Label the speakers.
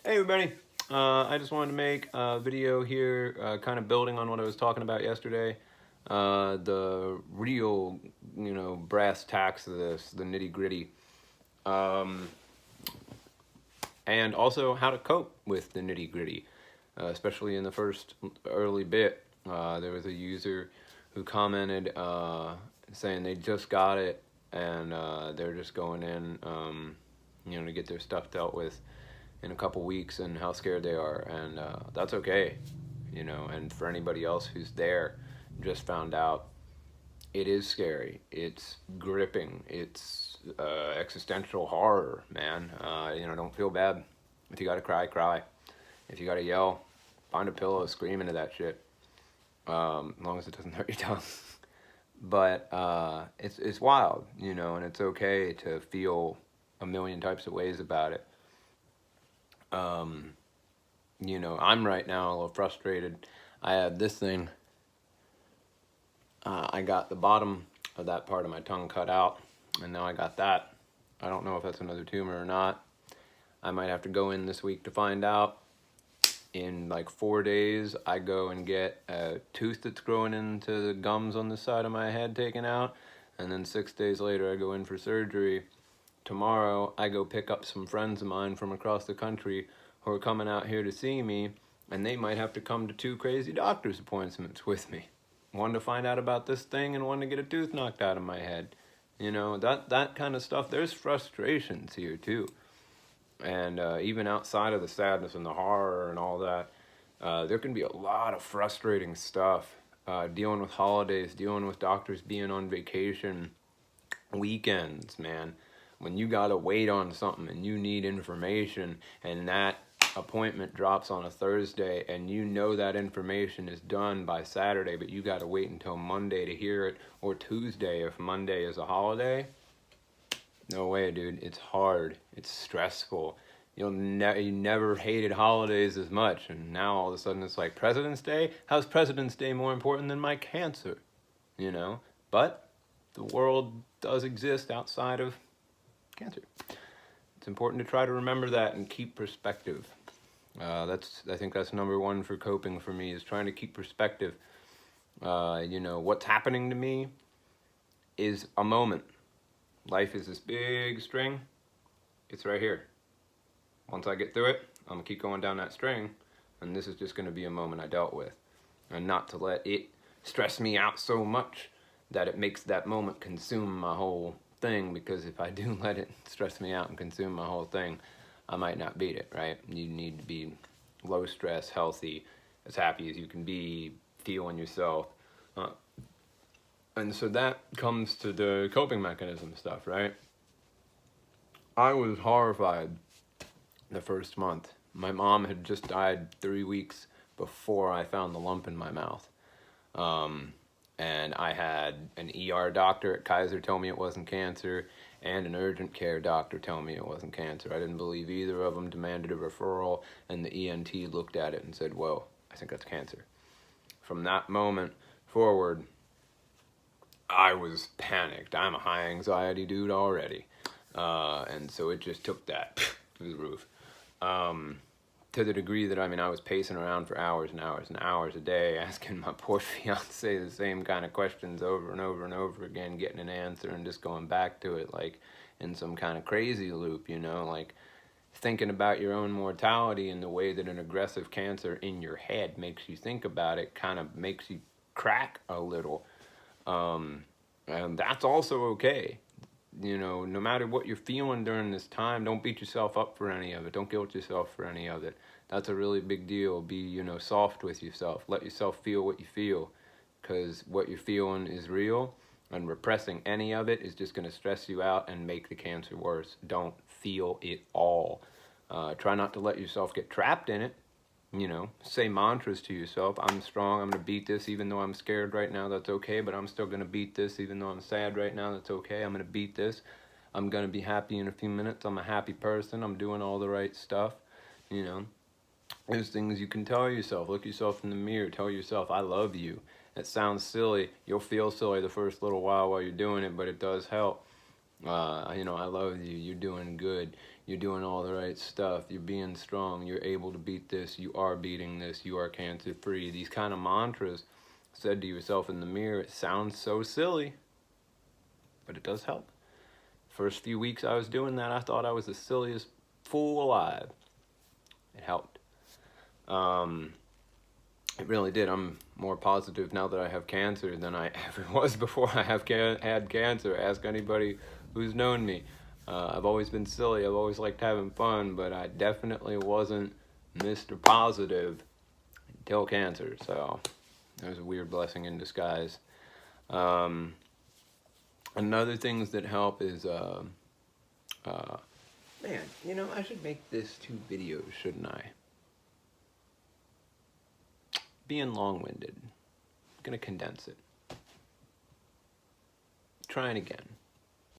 Speaker 1: Hey everybody, I just wanted to make a video here kind of building on what I was talking about yesterday. The real, brass tacks of this, the nitty gritty. Um, and also how to cope with the nitty gritty, especially in the first early bit. There was a user who commented saying they just got it and they're just going in, to get their stuff dealt with in a couple weeks and how scared they are, and that's okay, and for anybody else who's there, just found out, it is scary, it's gripping, it's existential horror, man. Don't feel bad. If you gotta cry, cry. If you gotta yell, find a pillow, scream into that shit, as long as it doesn't hurt your tongue. But it's wild, and it's okay to feel a million types of ways about it. I'm right now a little frustrated. I had this thing. I got the bottom of that part of my tongue cut out, and now I got that. I don't know if that's another tumor or not. I might have to go in this week to find out. In like 4 days, I go and get a tooth that's growing into the gums on the side of my head taken out, and then 6 days later, I go in for surgery. Tomorrow, I go pick up some friends of mine from across the country who are coming out here to see me, and they might have to come to 2 crazy doctor's appointments with me. One to find out about this thing and one to get a tooth knocked out of my head. That kind of stuff. There's frustrations here too. And even outside of the sadness and the horror and all that, there can be a lot of frustrating stuff. Dealing with holidays, dealing with doctors being on vacation, weekends, man. When you gotta wait on something and you need information and that appointment drops on a Thursday and that information is done by Saturday, but you gotta wait until Monday to hear it, or Tuesday if Monday is a holiday. No way, dude. It's hard. It's stressful. You never hated holidays as much, and now all of a sudden it's like President's Day? How's President's Day more important than my cancer? But the world does exist outside of cancer. It's important to try to remember that and keep perspective. I think that's number one for coping for me, is trying to keep perspective. What's happening to me is a moment. Life is this big string. It's right here. Once I get through it, I'm gonna keep going down that string, and this is just gonna be a moment I dealt with, and not to let it stress me out so much that it makes that moment consume my whole thing, because if I do let it stress me out and consume my whole thing, I might not beat it, right? You need to be low stress, healthy, as happy as you can be, feeling yourself. And so that comes to the coping mechanism stuff, right? I was horrified the first month. My mom had just died 3 weeks before I found the lump in my mouth. And I had an ER doctor at Kaiser tell me it wasn't cancer, and an urgent care doctor tell me it wasn't cancer. I didn't believe either of them, demanded a referral, and the ENT looked at it and said, "Whoa, I think that's cancer." From that moment forward, I was panicked. I'm a high anxiety dude already. And so it just took that through the roof. To the degree that, I was pacing around for hours and hours and hours a day, asking my poor fiance the same kind of questions over and over and over again, getting an answer and just going back to it like in some kind of crazy loop, like thinking about your own mortality and the way that an aggressive cancer in your head makes you think about it kind of makes you crack a little. And that's also okay. No matter what you're feeling during this time, don't beat yourself up for any of it. Don't guilt yourself for any of it. That's a really big deal. Be, soft with yourself. Let yourself feel what you feel, because what you're feeling is real, and repressing any of it is just going to stress you out and make the cancer worse. Don't feel it all. Try not to let yourself get trapped in it. Say mantras to yourself. I'm strong. I'm going to beat this even though I'm scared right now. That's okay. But I'm still going to beat this even though I'm sad right now. That's okay. I'm going to beat this. I'm going to be happy in a few minutes. I'm a happy person. I'm doing all the right stuff. There's things you can tell yourself. Look yourself in the mirror. Tell yourself, I love you. It sounds silly. You'll feel silly the first little while you're doing it, but it does help. You know, I love you. You're doing good. You're doing all the right stuff. You're being strong. You're able to beat this. You are beating this. You are cancer free. These kind of mantras said to yourself in the mirror, it sounds so silly, but it does help. First few weeks I was doing that, I thought I was the silliest fool alive. It helped. It really did. I'm more positive now that I have cancer than I ever was before I had cancer. Ask anybody who's known me. I've always been silly. I've always liked having fun, but I definitely wasn't Mr. Positive until cancer. So it was a weird blessing in disguise. Another things that help is, man, you know, I should make this 2 videos, shouldn't I? Being long-winded. I'm gonna condense it. Trying again.